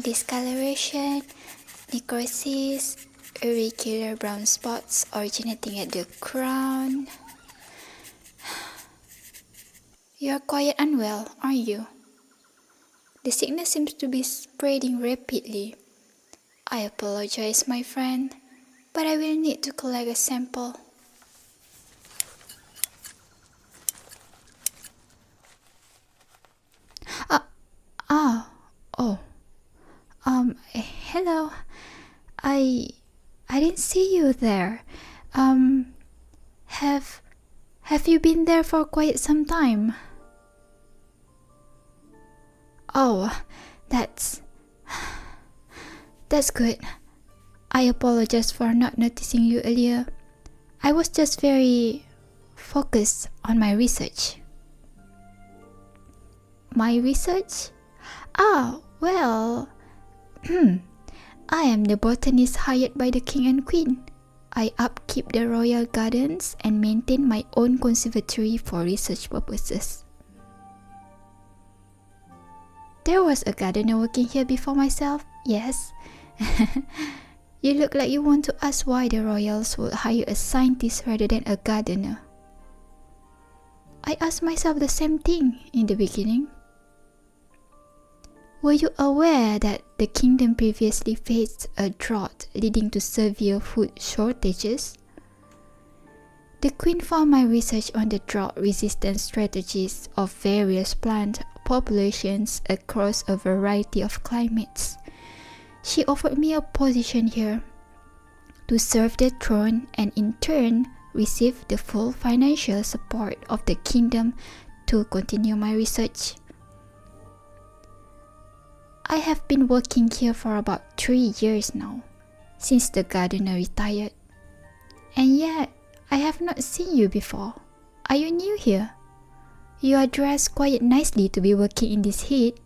discoloration, necrosis, irregular brown spots originating at the crown. You're quite unwell, aren't you? The sickness seems to be spreading rapidly. I apologize, my friend, but I will need to collect a sample. Hello. I didn't see you there. Have you been there for quite some time? Oh, that's good. I apologize for not noticing you earlier. I was just very focused on my research. My research? Well, I am the botanist hired by the king and queen. I upkeep the royal gardens and maintain my own conservatory for research purposes. There was a gardener working here before myself, yes. You look like you want to ask why the royals would hire a scientist rather than a gardener. I asked myself the same thing in the beginning. Were you aware that the kingdom previously faced a drought leading to severe food shortages? The queen found my research on the drought-resistant strategies of various plant populations across a variety of climates. She offered me a position here to serve the throne and in turn receive the full financial support of the kingdom to continue my research. I have been working here for about 3 years now, since the gardener retired. And yet, I have not seen you before. Are you new here? You are dressed quite nicely to be working in this heat.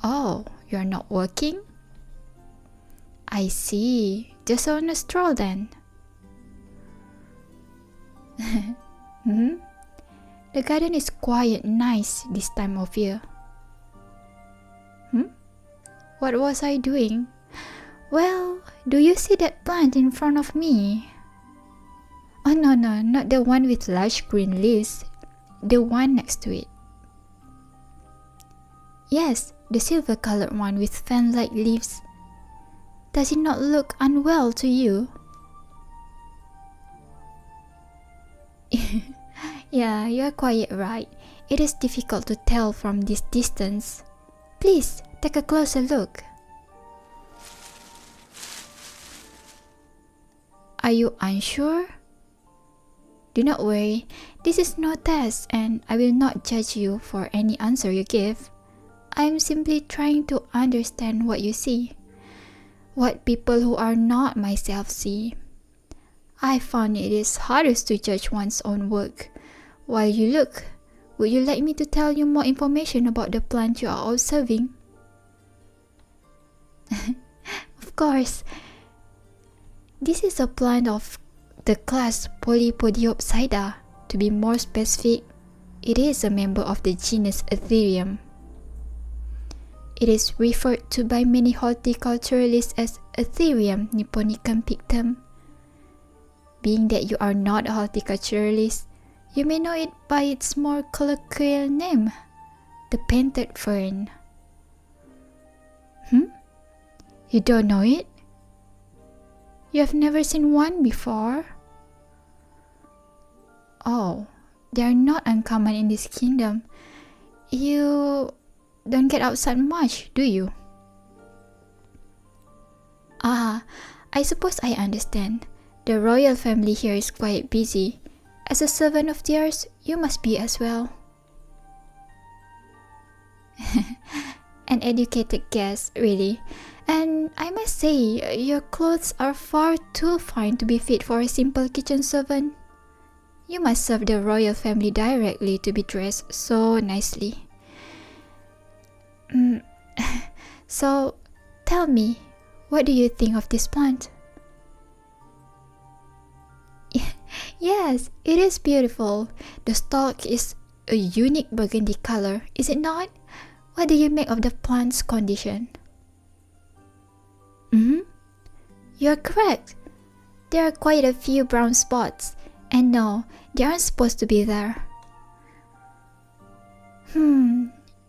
Oh, you're not working? I see. Just on a stroll then. The garden is quite nice this time of year. What was I doing? Well, do you see that plant in front of me? Oh no, not the one with large green leaves. The one next to it. Yes, the silver-colored one with fan-like leaves. Does it not look unwell to you? Yeah, you are quite right. It is difficult to tell from this distance. Please, take a closer look. Are you unsure? Do not worry, this is no test and I will not judge you for any answer you give. I am simply trying to understand what you see, what people who are not myself see. I found it is hardest to judge one's own work. While you look, would you like me to tell you more information about the plant you are observing? Of course. This is a plant of the class Polypodiopsida. To be more specific, it is a member of the genus Ethereum. It is referred to by many horticulturalists as Ethereum nipponicum pictum. Being that you are not a horticulturalist, you may know it by its more colloquial name, the painted fern. You don't know it? You have never seen one before? Oh, they are not uncommon in this kingdom. You don't get outside much, do you? I suppose I understand. The royal family here is quite busy. As a servant of theirs, you must be as well. An educated guess, really. And I must say, your clothes are far too fine to be fit for a simple kitchen servant. You must serve the royal family directly to be dressed so nicely. So, tell me, what do you think of this plant? Yes, it is beautiful. The stalk is a unique burgundy color, is it not? What do you make of the plant's condition? You're correct. There are quite a few brown spots, and no, they aren't supposed to be there.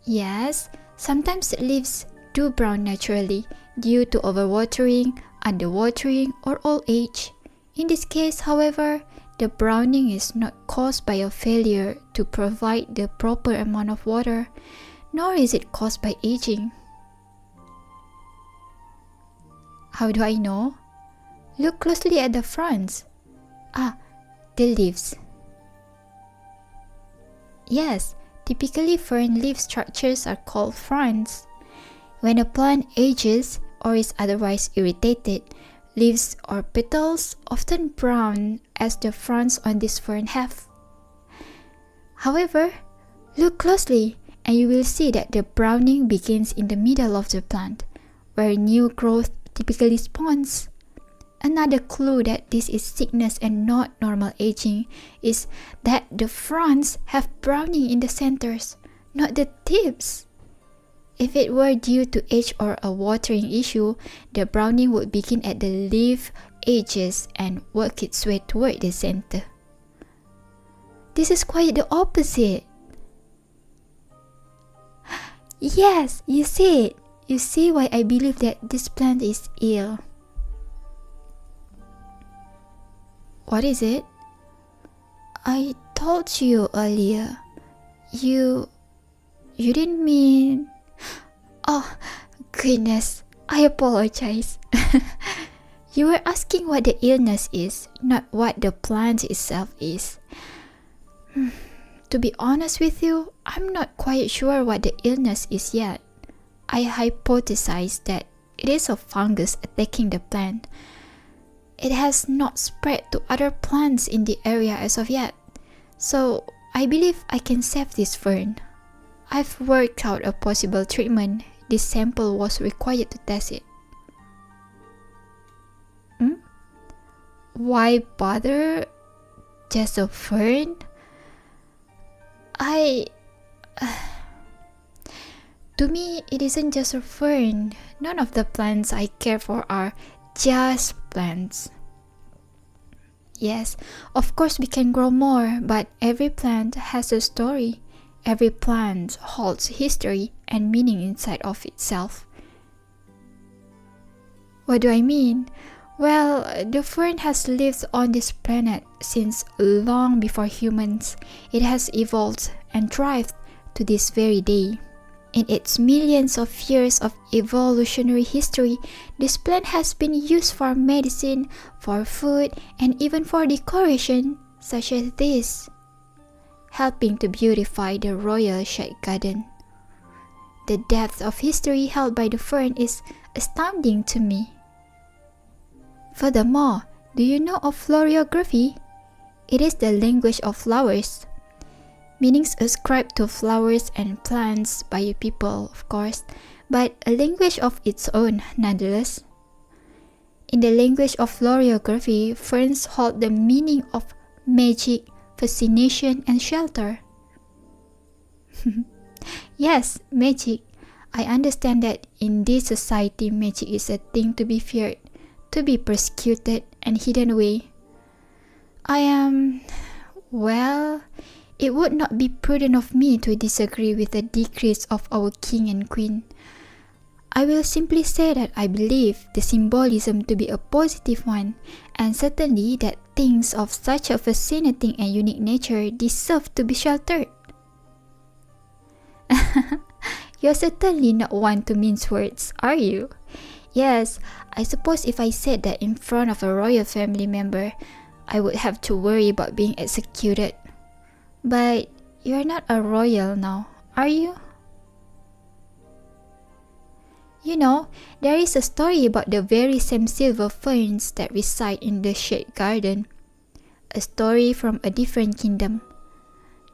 Yes, sometimes leaves do brown naturally due to overwatering, underwatering, or old age. In this case, however, the browning is not caused by a failure to provide the proper amount of water, nor is it caused by aging. How do I know? Look closely at the fronds. The leaves. Yes, typically fern leaf structures are called fronds. When a plant ages or is otherwise irritated, leaves or petals often brown as the fronds on this fern have. However, look closely and you will see that the browning begins in the middle of the plant, where new growth typically spawns. Another clue that this is sickness and not normal aging is that the fronds have browning in the centers, not the tips. If it were due to age or a watering issue, the browning would begin at the leaf edges and work its way toward the center. This is quite the opposite. Yes, you see it. You see why I believe that this plant is ill. What is it? I told you earlier. You didn't mean... Oh, goodness. I apologize. You were asking what the illness is, not what the plant itself is. To be honest with you, I'm not quite sure what the illness is yet. I hypothesize that it is a fungus attacking the plant. It has not spread to other plants in the area as of yet, so I believe I can save this fern. I've worked out a possible treatment. This sample was required to test it. Why bother? Just a fern? To me, it isn't just a fern. None of the plants I care for are just plants. Yes, of course we can grow more, but every plant has a story. Every plant holds history and meaning inside of itself. What do I mean? Well, the fern has lived on this planet since long before humans. It has evolved and thrived to this very day. In its millions of years of evolutionary history, this plant has been used for medicine, for food, and even for decoration, such as this, helping to beautify the royal shade garden. The depth of history held by the fern is astounding to me. Furthermore, do you know of florography? It is the language of flowers. Meanings ascribed to flowers and plants by people, of course, but a language of its own nonetheless. In the language of florography, ferns hold the meaning of magic, fascination, and shelter. Yes, magic. I understand that in this society, magic is a thing to be feared, to be persecuted and hidden away. It would not be prudent of me to disagree with the decrees of our king and queen. I will simply say that I believe the symbolism to be a positive one, and certainly that things of such a fascinating and unique nature deserve to be sheltered. You're certainly not one to mince words, are you? Yes, I suppose if I said that in front of a royal family member, I would have to worry about being executed. But you're not a royal now, are you? You know, there is a story about the very same silver ferns that reside in the shade garden. A story from a different kingdom.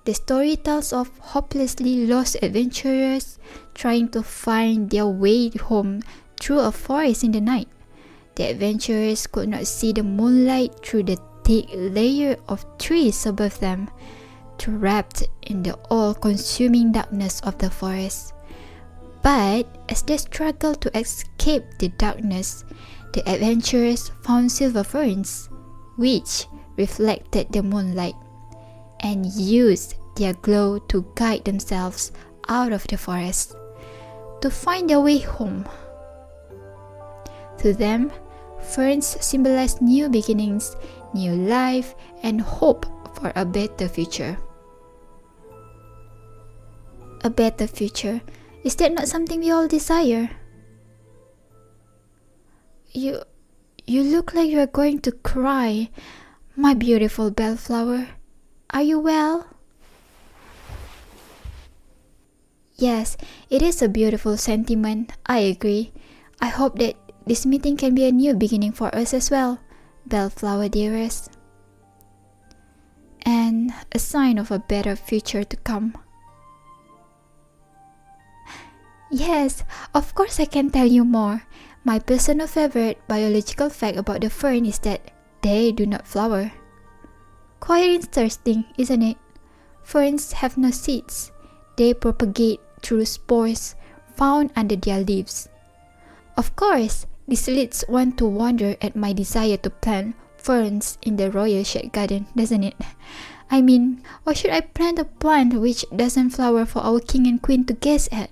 The story tells of hopelessly lost adventurers trying to find their way home through a forest in the night. The adventurers could not see the moonlight through the thick layer of trees above them, trapped in the all-consuming darkness of the forest. But as they struggled to escape the darkness, the adventurers found silver ferns, which reflected the moonlight, and used their glow to guide themselves out of the forest to find their way home. To them, ferns symbolize new beginnings, new life, and hope for a better future. A better future, is that not something we all desire? You look like you are going to cry, my beautiful bellflower. Are you well? Yes, it is a beautiful sentiment, I agree. I hope that this meeting can be a new beginning for us as well, bellflower dearest. And a sign of a better future to come. Yes, of course I can tell you more. My personal favorite biological fact about the fern is that they do not flower. Quite interesting, isn't it? Ferns have no seeds. They propagate through spores found under their leaves. Of course, this leads one to wonder at my desire to plant ferns in the royal shade garden, doesn't it? I mean, why should I plant a plant which doesn't flower for our king and queen to gaze at?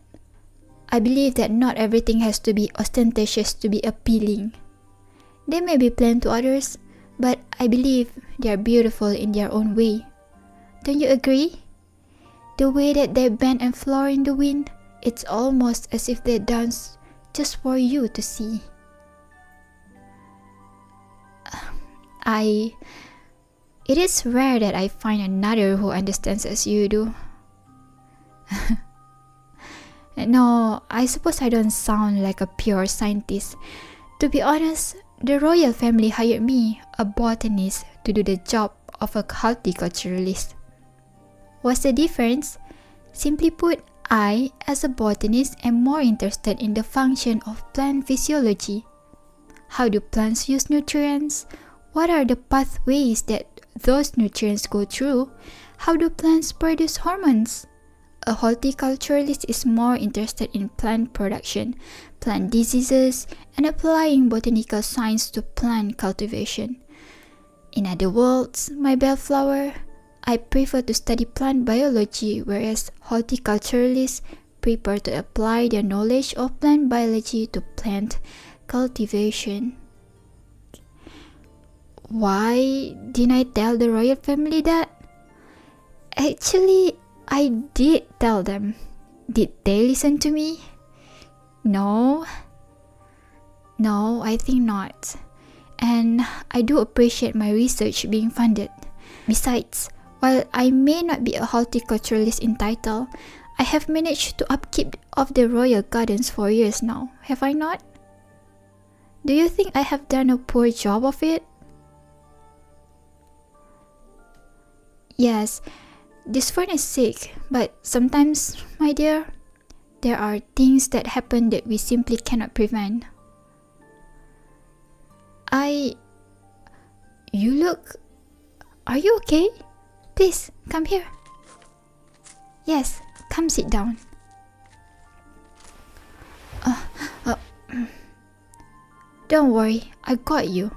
I believe that not everything has to be ostentatious to be appealing. They may be plain to others, but I believe they are beautiful in their own way. Don't you agree? The way that they bend and flower in the wind, it's almost as if they dance just for you to see. It is rare that I find another who understands as you do. No, I suppose I don't sound like a pure scientist. To be honest, the royal family hired me, a botanist, to do the job of a horticulturalist. What's the difference? Simply put, I, as a botanist, am more interested in the function of plant physiology. How do plants use nutrients? What are the pathways that those nutrients go through? How do plants produce hormones? A horticulturalist is more interested in plant production, plant diseases, and applying botanical science to plant cultivation. In other words, my bellflower, I prefer to study plant biology, whereas horticulturalists prefer to apply their knowledge of plant biology to plant cultivation. Why didn't I tell the royal family that? Actually, I did tell them. Did they listen to me? No, I think not. And I do appreciate my research being funded. Besides, while I may not be a horticulturalist in title, I have managed to upkeep of the royal gardens for years now, have I not? Do you think I have done a poor job of it? Yes, this fern is sick, but sometimes, my dear, there are things that happen that we simply cannot prevent. Are you okay? Please, come here. Yes, come sit down. Don't worry, I got you.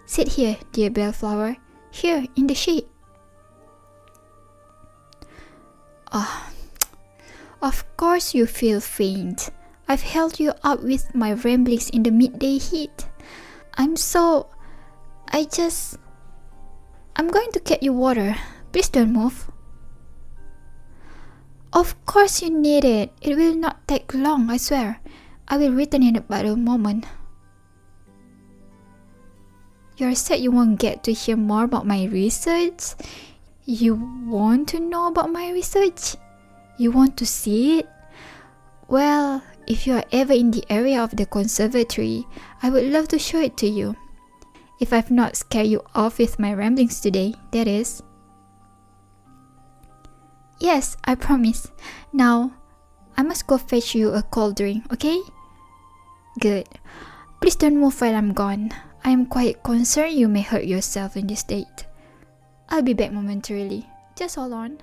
Sit here, dear bellflower, here in the shade. Of course you feel faint. I've held you up with my ramblings in the midday heat. I'm going to get you water. Please don't move. Of course you need it. It will not take long, I swear. I will return in about a moment. You said you won't get to hear more about my research? You want to know about my research? You want to see it? Well, if you are ever in the area of the conservatory, I would love to show it to you. If I've not scared you off with my ramblings today, that is. Yes, I promise. Now, I must go fetch you a cold drink, okay? Good. Please don't move while I'm gone. I am quite concerned you may hurt yourself in this state. I'll be back momentarily. Just hold on.